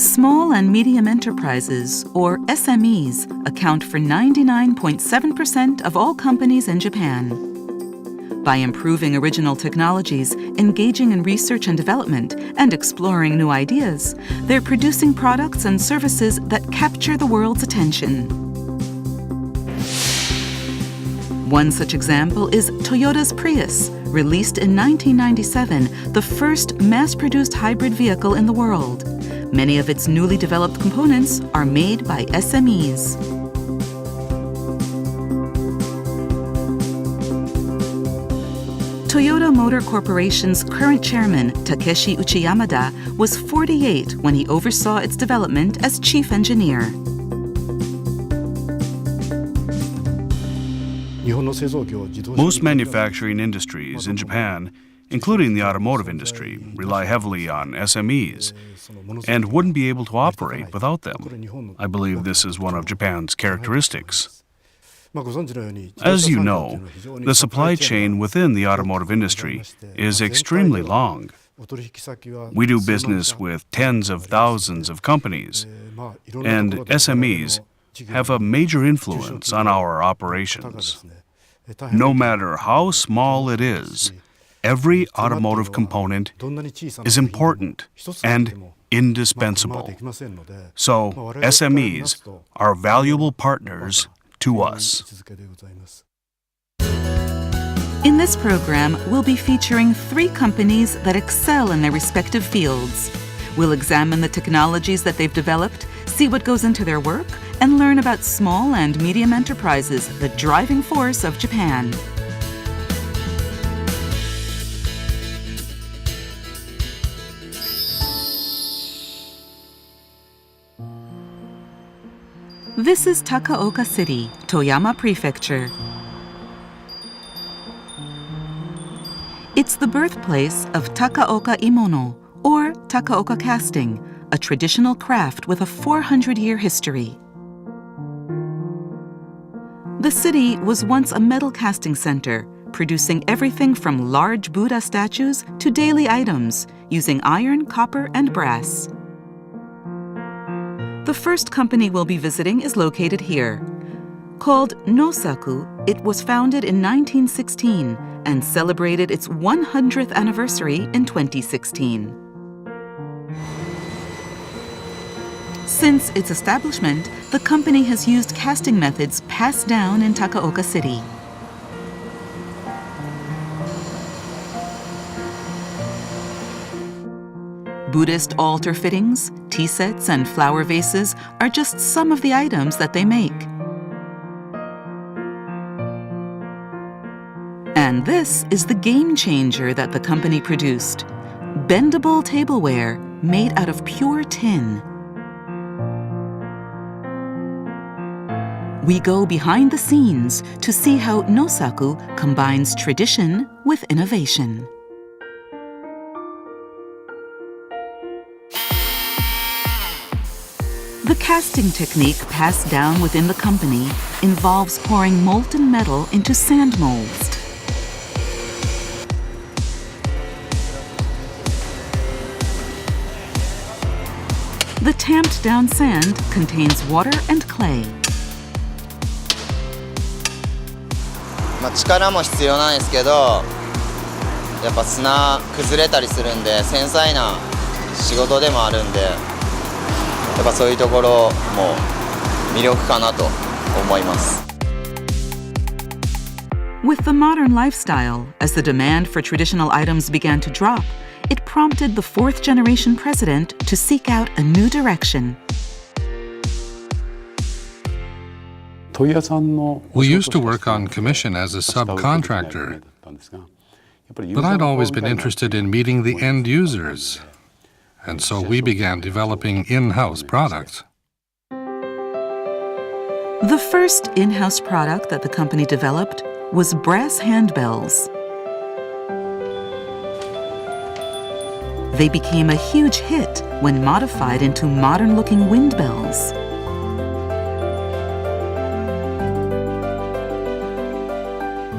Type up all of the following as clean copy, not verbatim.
Small and medium enterprises, or SMEs, account for 99.7% of all companies in Japan. By improving original technologies, engaging in research and development, and exploring new ideas, they're producing products and services that capture the world's attention. One such example is Toyota's Prius, released in 1997, the first mass-produced hybrid vehicle in the world. Many of its newly developed components are made by SMEs. Toyota Motor Corporation's current chairman, Takeshi Uchiyamada, was 48 when he oversaw its development as chief engineer. Most manufacturing industries in Japan, including the automotive industry, rely heavily on SMEs and wouldn't be able to operate without them. I believe this is one of Japan's characteristics. As you know, the supply chain within the automotive industry is extremely long. We do business with tens of thousands of companies, and SMEs have a major influence on our operations. No matter how small it is, every automotive component is important and indispensable. So SMEs are valuable partners to us. In this program, we'll be featuring 3 companies that excel in their respective fields. We'll examine the technologies that they've developed, see what goes into their work, and learn about small and medium enterprises, the driving force of Japan. This is Takaoka City, Toyama Prefecture. It's the birthplace of Takaoka Imono, or Takaoka casting, a traditional craft with a 400-year history. The city was once a metal casting center, producing everything from large Buddha statues to daily items, using iron, copper, and brass. The first company we'll be visiting is located here. Called Nosaku, it was founded in 1916 and celebrated its 100th anniversary in 2016. Since its establishment, the company has used casting methods passed down in Takaoka City. Buddhist altar fittings, tea sets, and flower vases are just some of the items that they make. And this is the game changer that the company produced: bendable tableware made out of pure tin. We go behind the scenes to see how Nosaku combines tradition with innovation. The casting technique passed down within the company involves pouring molten metal into sand molds. The tamped down sand contains water and clay. 力も必要なんですけど、やっぱ砂崩れたりするんで繊細な仕事でもあるんで、やっぱそういうところも魅力かなと思います。With the modern lifestyle, as the demand for traditional items began to drop, it prompted the 4th generation president to seek out a new direction. We used to work on commission as a subcontractor, but I'd always been interested in meeting the end users, and so we began developing in-house products. The first in-house product that the company developed was brass handbells. They became a huge hit when modified into modern-looking wind bells.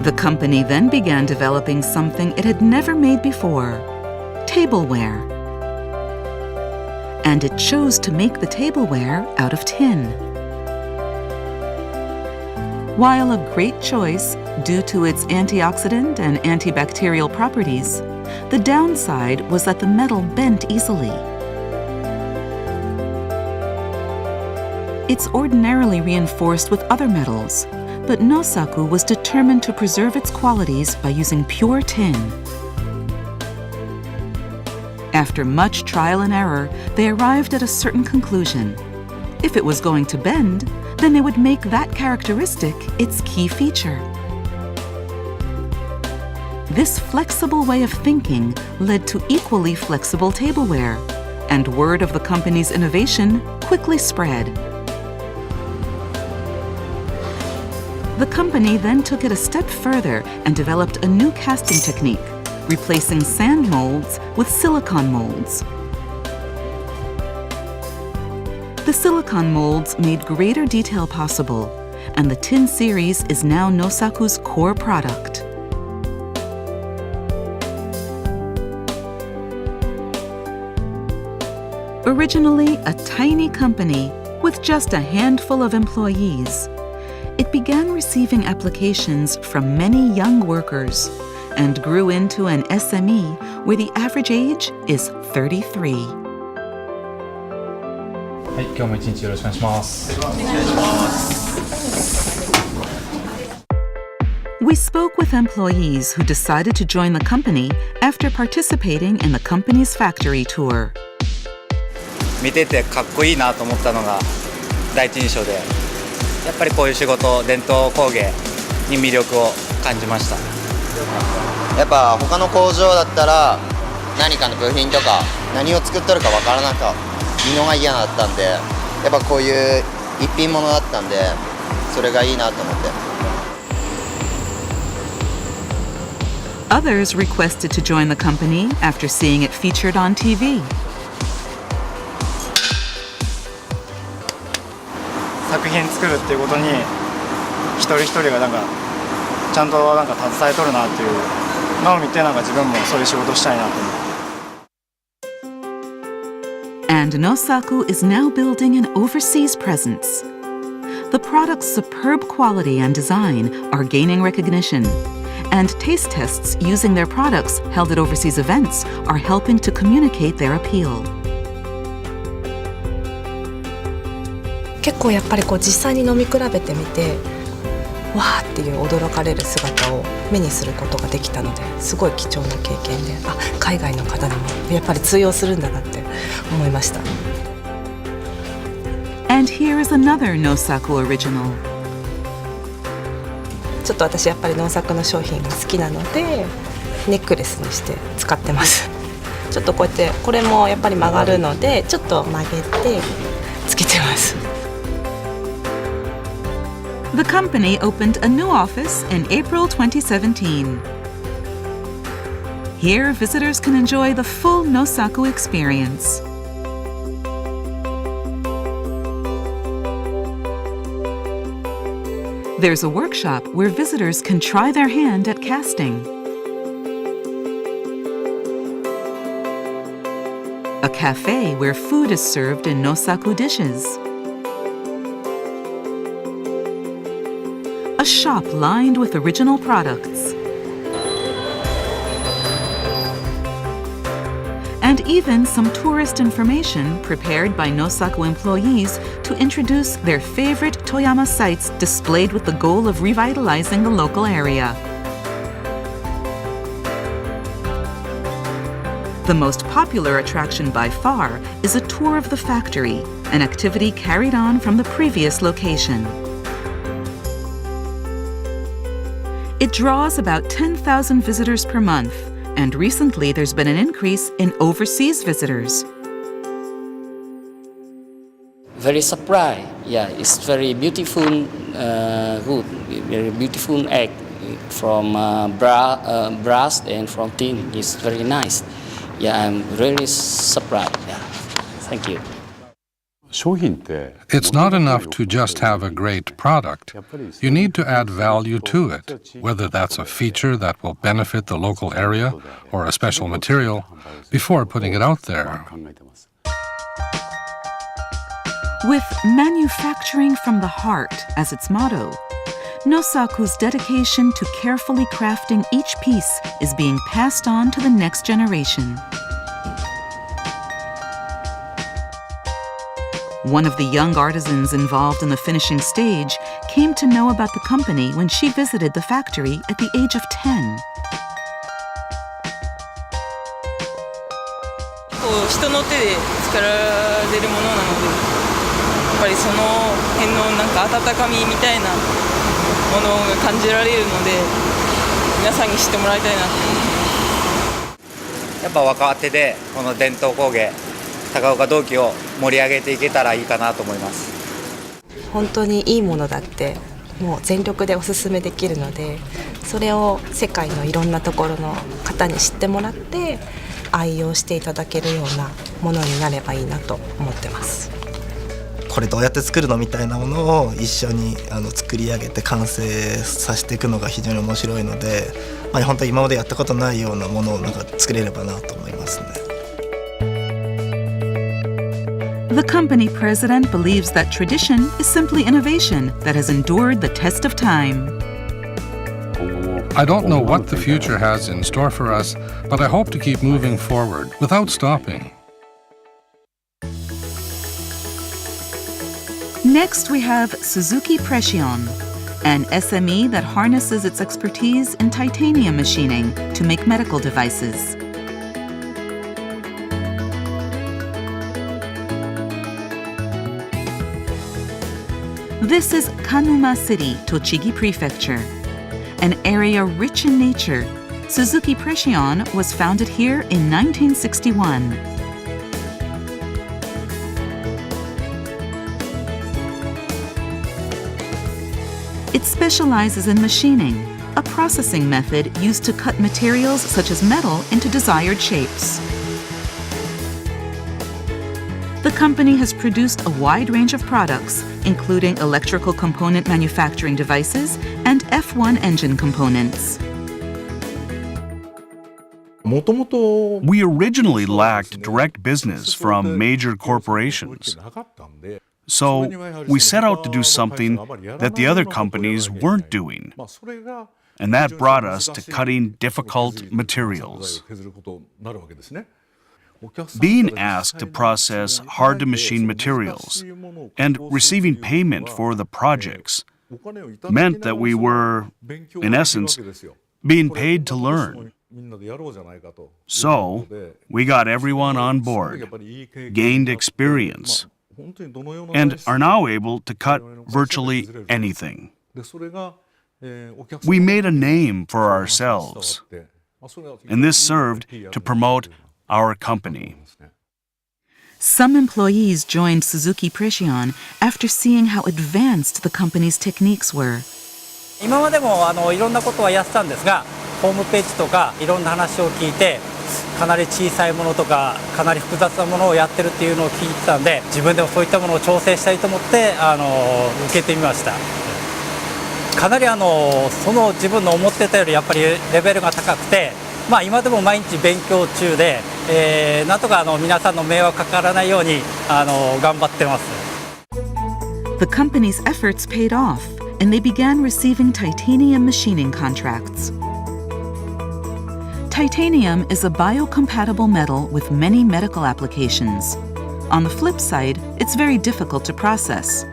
The company then began developing something it had never made before: tableware. and it chose to make the tableware out of tin. While a great choice due to its antioxidant and antibacterial properties, the downside was that the metal bent easily. It's ordinarily reinforced with other metals, but Nosaku was determined to preserve its qualities by using pure tin. After much trial and error, they arrived at a certain conclusion. If it was going to bend, then they would make that characteristic its key feature. This flexible way of thinking led to equally flexible tableware, and word of the company's innovation quickly spread. The company then took it a step further and developed a new casting technique, replacing sand molds with silicon molds. The silicon molds made greater detail possible, and the tin series is now Nosaku's core product. Originally a tiny company with just a handful of employees, it began receiving applications from many young workers and grew into an SME where the average age is 33. はい、今日も一日よろしくお願いします。 We spoke with employees who decided to join the company after participating in the company's factory tour. 見ててかっこいいなと思ったのが第一印象で、やっぱりこういう仕事、伝統工芸に魅力を感じました。やっぱ他の工場だったら何かの部品とか何を作ってるかわからなか見のが嫌だったんで、やっぱこういう一品物だったんで、それがいいなと思って。 Others requested to join the company after seeing it featured on TV. 作品作るっていうことに一人一人がちゃんと携えとるなっていうのを見て自分もそういう仕事したいなと思って。 And Nosaku is now building an overseas presence. The product's superb quality and design are gaining recognition, and taste tests using their products held at overseas events are helping to communicate their appeal. 結構やっぱり実際に飲み比べてみて、わーっていう驚かれる姿を目にすることができたので、すごい貴重な経験で、海外の方にもやっぱり通用するんだなって思いました。 And here is another Nosaku original. ちょっと私やっぱりノーサクの商品が好きなので、ネックレスにして使ってます。ちょっとこうやってこれもやっぱり曲がるので、ちょっと曲げてつけてます。 The company opened a new office in April 2017. Here, visitors can enjoy the full Nosaku experience. There's a workshop where visitors can try their hand at casting. A cafe where food is served in Nosaku dishes. A shop lined with original products. And even some tourist information prepared by Nosaku employees to introduce their favorite Toyama sites displayed with the goal of revitalizing the local area. The most popular attraction by far is a tour of the factory, an activity carried on from the previous location. It draws about 10,000 visitors per month, and recently there's been an increase in overseas visitors. Very surprised. Yeah, it's very beautiful, wood, very beautiful egg from brass and from tin. It's very nice. Yeah, I'm really surprised. Yeah, thank you. It's not enough to just have a great product. You need to add value to it, whether that's a feature that will benefit the local area or a special material, before putting it out there. With manufacturing from the heart as its motto, Nosaku's dedication to carefully crafting each piece is being passed on to the next generation. One of the young artisans involved in the finishing stage came to know about the company when she visited the factory at the age of 10. 人の手で作られるものなので、やっぱりその辺のなんか温かみみたいなものが感じられるので、皆さんに知ってもらいたいなって思います。やっぱ若手でこの伝統工芸高岡銅器を盛り上げていけたらいいかなと思います。本当にいいものだってもう全力でおすすめできるので、それを世界のいろんなところの方に知ってもらって愛用していただけるようなものになればいいなと思ってます。これどうやって作るのみたいなものを一緒に作り上げて完成させていくのが非常に面白いので、本当に今までやったことないようなものをなんか作れればなと思いますね。The company president believes that tradition is simply innovation that has endured the test of time. I don't know what the future has in store for us, but I hope to keep moving forward without stopping. Next, we have Suzuki Precision, an SME that harnesses its expertise in titanium machining to make medical devices. This is Kanuma City, Tochigi Prefecture. An area rich in nature, Suzuki Precision was founded here in 1961. It specializes in machining, a processing method used to cut materials such as metal into desired shapes. The company has produced a wide range of products, including electrical component manufacturing devices and F1 engine components. We originally lacked direct business from major corporations. So we set out to do something that the other companies weren't doing. And that brought us to cutting difficult materials. Being asked to process hard-to-machine materials and receiving payment for the projects meant that we were, in essence, being paid to learn. So we got everyone on board, gained experience, and are now able to cut virtually anything. We made a name for ourselves, and this served to promote our company. Some employees joined Suzuki Precision after seeing how advanced the company's techniques were. 今までもいろんなことはやってたんですが、ホームページとかいろんな話を聞いて、かなり小さいものとかかなり複雑なものをやってるっていうのを聞いてたんで、自分でもそういったものを調整したいと思って受けてみました。かなりその自分の思ってたよりやっぱりレベルが高くて、今でも毎日勉強中で、なんとか皆さんの迷惑かからないように頑張ってます。The company's efforts paid off, and they began receiving titanium machining contracts. Titanium is a biocompatible metal with many medical applications. On the flip side, it's very difficult to process.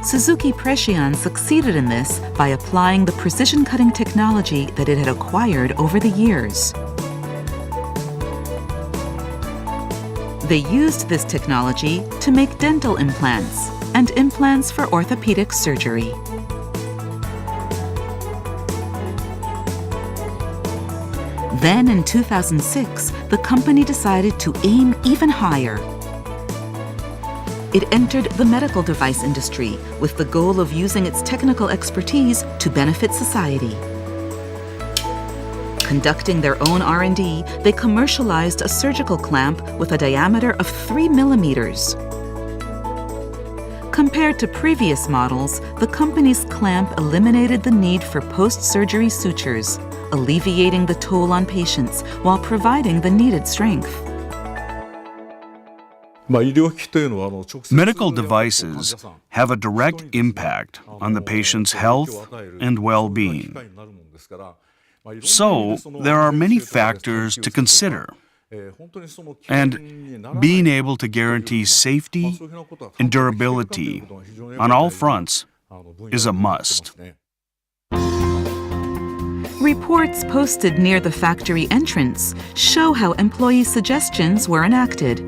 Suzuki Precision succeeded in this by applying the precision cutting technology that it had acquired over the years. They used this technology to make dental implants and implants for orthopedic surgery. Then in 2006, the company decided to aim even higher. It entered the medical device industry with the goal of using its technical expertise to benefit society. Conducting their own R&D, they commercialized a surgical clamp with a diameter of 3 millimeters. Compared to previous models, the company's clamp eliminated the need for post-surgery sutures, alleviating the toll on patients while providing the needed strength. Medical devices have a direct impact on the patient's health and well-being. So, there are many factors to consider. And being able to guarantee safety and durability on all fronts is a must. Reports posted near the factory entrance show how employee suggestions were enacted.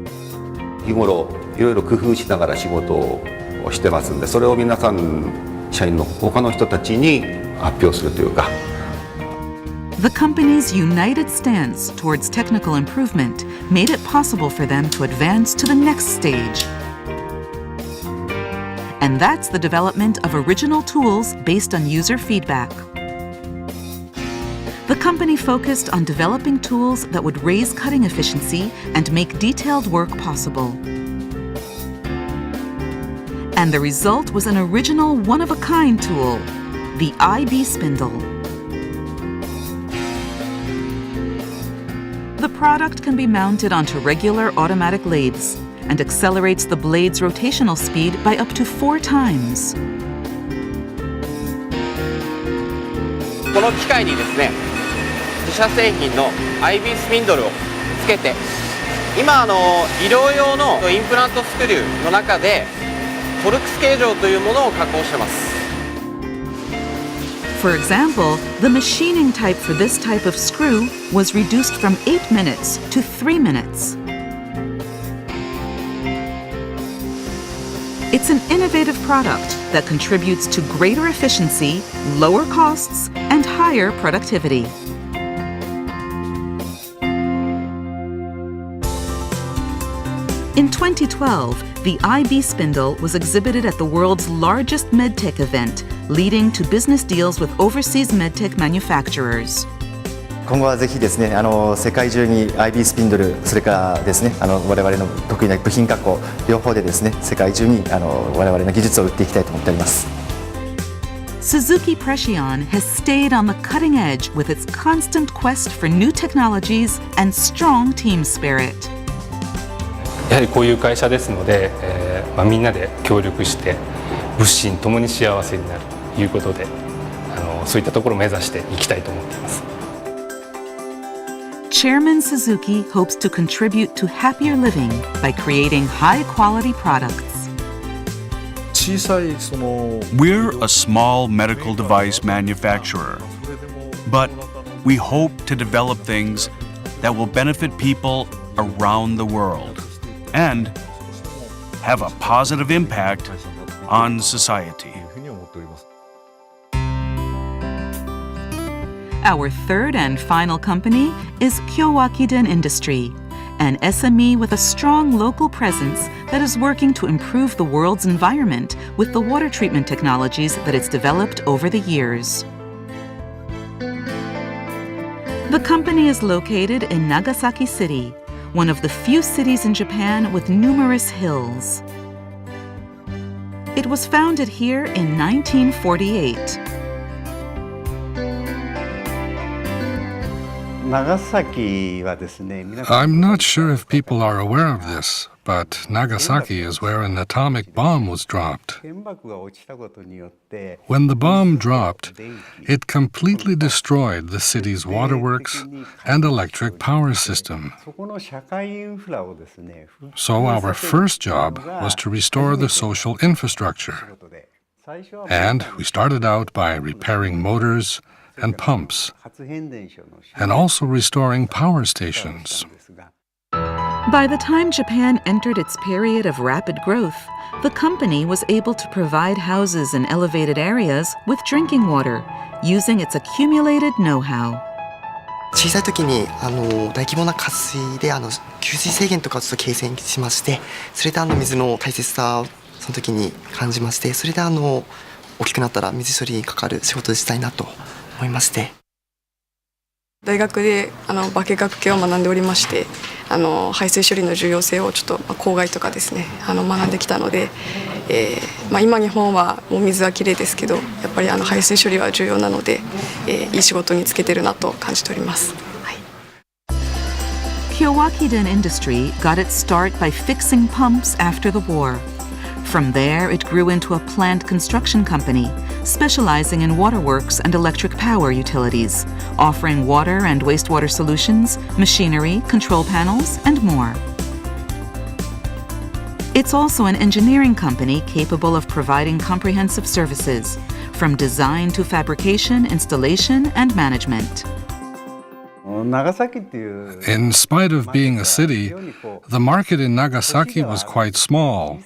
日頃いろいろ工夫しながら仕事をしてますんで、それを皆さん社員の他の人たちに発表するというか。The company's united stance towards technical improvement made it possible for them to advance to the next stage. And that's the development of original tools based on user feedback. The company focused on developing tools that would raise cutting efficiency and make detailed work possible. And the result was an original one-of-a-kind tool, the IB spindle. The product can be mounted onto regular automatic lathes and accelerates the blade's rotational speed by up to 4 times. この機械にですね、自社製品の IB スピンドルをつけて、今医療用のインプラントスクリューの中でトルクス形状というものを加工してます。For example, the machining type for this type of screw was reduced from 8 minutes to 3 minutes. It's an innovative product that contributes to greater efficiency, lower costs, and higher productivity. In 2012, the IB spindle was exhibited at the world's largest medtech event, leading to business deals with overseas medtech manufacturers. 今後はぜひですね、世界中に IB スピンドル、それからですね、我々の得意な部品加工、両方でですね、世界中に我々の技術を売っていきたいと思っております。Suzuki Precision has stayed on the cutting edge with its constant quest for new technologies and strong team spirit. やはりこういう会社ですので、みんなで協力して物心ともに幸せになるということで、そういったところを目指していきたいと思っています。Chairman Suzuki hopes to contribute to happier living by creating high-quality products. We're a small medical device manufacturer, but we hope to develop things that will benefit people around the world and have a positive impact on society. Our third and final company is Kyowakiden Industry, an SME with a strong local presence that is working to improve the world's environment with the water treatment technologies that it's developed over the years. The company is located in Nagasaki City, one of the few cities in Japan with numerous hills. It was founded here in 1948. I'm not sure if people are aware of this, but Nagasaki is where an atomic bomb was dropped. When the bomb dropped, it completely destroyed the city's waterworks and electric power system. So our first job was to restore the social infrastructure. And we started out by repairing motors and pumps, and also restoring power stations. By the time Japan entered its period of rapid growth, the company was able to provide houses in elevated areas with drinking water, using its accumulated know-how. 小さい時に大規模な渇水で給水制限とかをちょっと経験しまして、それで水の大切さをその時に感じまして、それで大きくなったら水処理にかかる仕事をしたいなと思いまして。大学で化学系を学んでおりまして、排水処理の重要性をちょっと公害とかですね学んできたので、今日本はもう水はきれいですけど、やっぱり排水処理は重要なので、いい仕事に就けてるなと感じております。Kyoakiden Industry got its start by fixing pumps after the war. From there, it grew into a plant construction company, specializing in waterworks and electric power utilities, offering water and wastewater solutions, machinery, control panels, and more. It's also an engineering company capable of providing comprehensive services, from design to fabrication, installation, and management. In spite of being a city, the market in Nagasaki was quite small,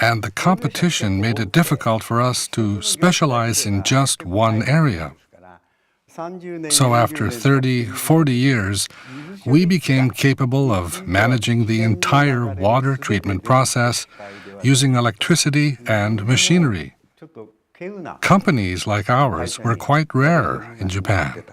and the competition made it difficult for us to specialize in just one area. So after 30, 40 years, we became capable of managing the entire water treatment process using electricity and machinery. Companies like ours were quite rare in Japan.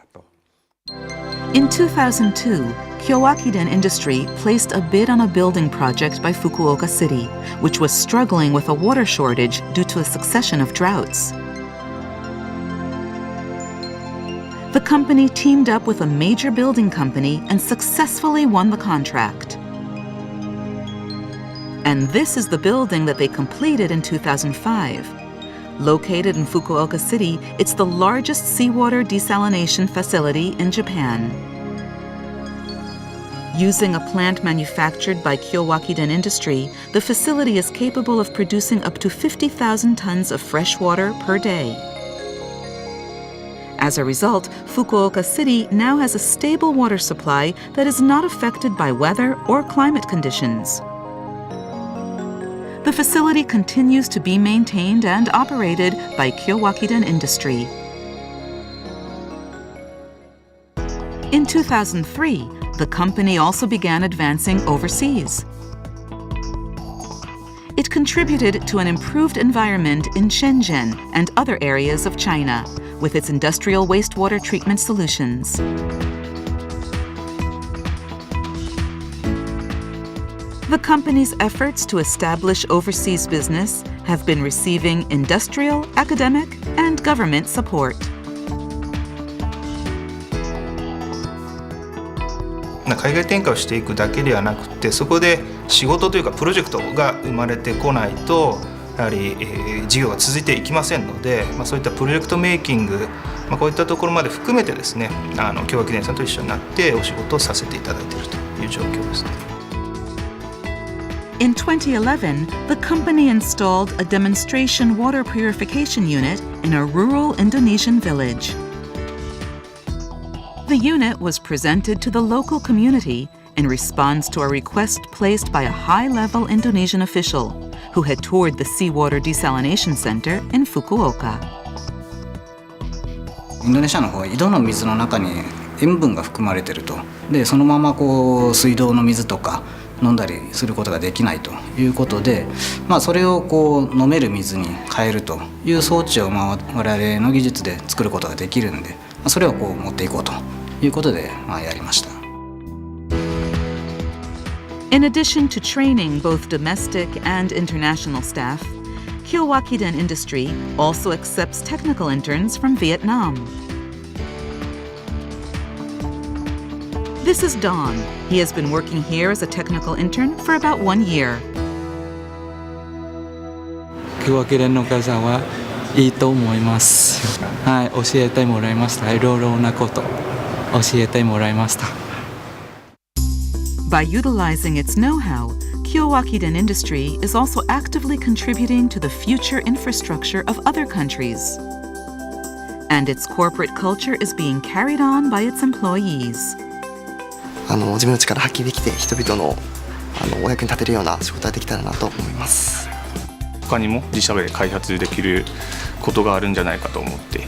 In 2002, Kyoakiden Industry placed a bid on a building project by Fukuoka City, which was struggling with a water shortage due to a succession of droughts. The company teamed up with a major building company and successfully won the contract. And this is the building that they completed in 2005. Located in Fukuoka City, it's the largest seawater desalination facility in Japan. Using a plant manufactured by Kyoakiden Industry, the facility is capable of producing up to 50,000 tons of fresh water per day. As a result, Fukuoka City now has a stable water supply that is not affected by weather or climate conditions. The facility continues to be maintained and operated by Kyoakiden Industry. In 2003, the company also began advancing overseas. It contributed to an improved environment in Shenzhen and other areas of China with its industrial wastewater treatment solutions. The company's efforts to establish overseas business have been receiving industrial, academic, and government support. 海外展開をしていくだけではなくて、そこで仕事というかプロジェクトが生まれてこないとやはり、事業が続いていきませんので、そういったプロジェクトメイキング、こういったところまで含めてですね、Kyoakidenさんと一緒になってお仕事をさせていただいているという状況ですね。In 2011, the company installed a demonstration water purification unit in a rural Indonesian village. The unit was presented to the local community in response to a request placed by a high-level Indonesian official who had toured the seawater desalination center in Fukuoka. インドネシアの方は井戸の水の中に塩分が含まれていると。で、そのまま水道の水とか飲んだりすることができないということで、それを飲める水に変えるという装置を我々の技術で作ることができるんで、それを持っていこうということでやりました。In addition to training both domestic and international staff, Kyoakiden Industry also accepts technical interns from Vietnam. This is Don. He has been working here as a technical intern for about 1 year. Kyoakidenの会社はいいと思います。はい、教えてもらいました。いろいろなこと教えてもらいました。By utilizing its know-how, Kyoakiden Industry is also actively contributing to the future infrastructure of other countries. And its corporate culture is being carried on by its employees. 自分の力を発揮できて人々のお役に立てるような仕事ができたらなと思います。他にも自社で開発できることがあるんじゃないかと思って、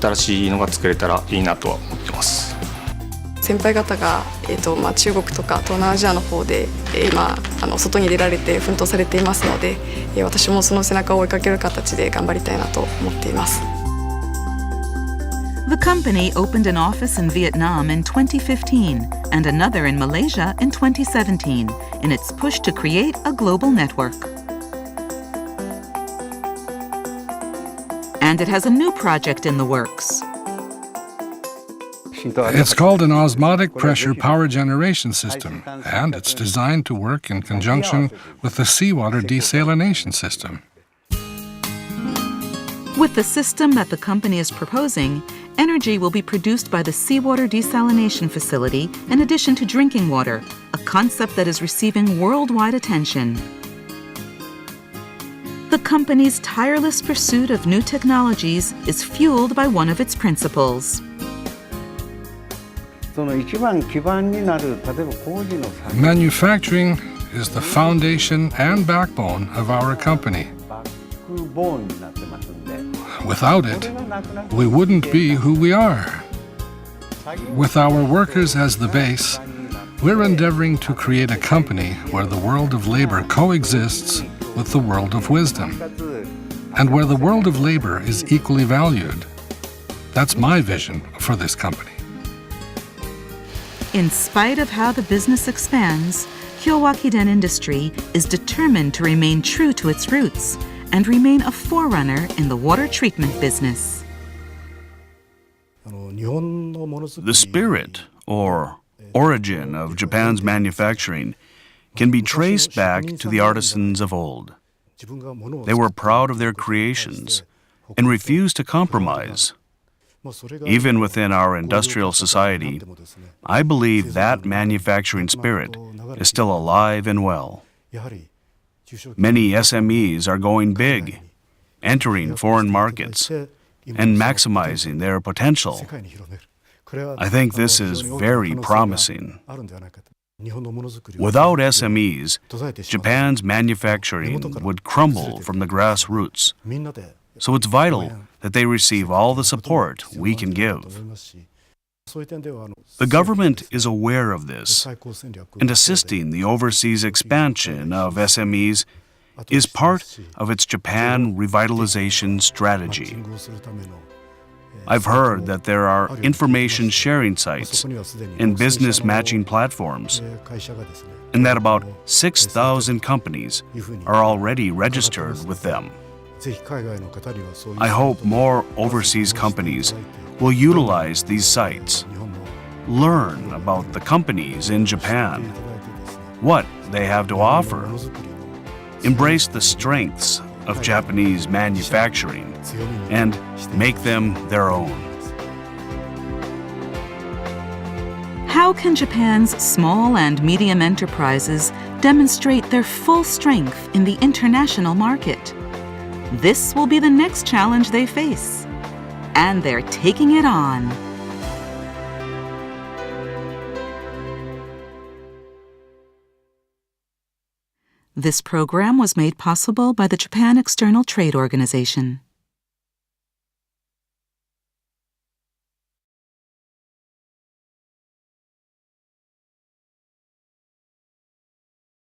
新しいのが作れたらいいなとは思ってます。先輩方が、中国とか東南アジアの方で、今外に出られて奮闘されていますので、私もその背中を追いかける形で頑張りたいなと思っています。The company opened an office in Vietnam in 2015 and another in Malaysia in 2017 in its push to create a global network. And it has a new project in the works. It's called an osmotic pressure power generation system, and it's designed to work in conjunction with the seawater desalination system. With the system that the company is proposing, energy will be produced by the seawater desalination facility in addition to drinking water, a concept that is receiving worldwide attention. The company's tireless pursuit of new technologies is fueled by one of its principles. Manufacturing is the foundation and backbone of our company. Without it, we wouldn't be who we are. With our workers as the base, we're endeavoring to create a company where the world of labor coexists with the world of wisdom, and where the world of labor is equally valued. That's my vision for this company. In spite of how the business expands, Kyowa Kiden Industry is determined to remain true to its roots and remain a forerunner in the water treatment business. The spirit, or origin, of Japan's manufacturing can be traced back to the artisans of old. They were proud of their creations and refused to compromise. Even within our industrial society, I believe that manufacturing spirit is still alive and well. Many SMEs are going big, entering foreign markets, and maximizing their potential. I think this is very promising. Without SMEs, Japan's manufacturing would crumble from the grassroots. So it's vital that they receive all the support we can give. The government is aware of this, and assisting the overseas expansion of SMEs is part of its Japan revitalization strategy. I've heard that there are information sharing sites and business matching platforms, and that about 6,000 companies are already registered with them. I hope more overseas companies will utilize these sites, learn about the companies in Japan, what they have to offer, embrace the strengths of Japanese manufacturing, and make them their own. How can Japan's small and medium enterprises demonstrate their full strength in the international market? This will be the next challenge they face, and they're taking it on. This program was made possible by the Japan External Trade Organization.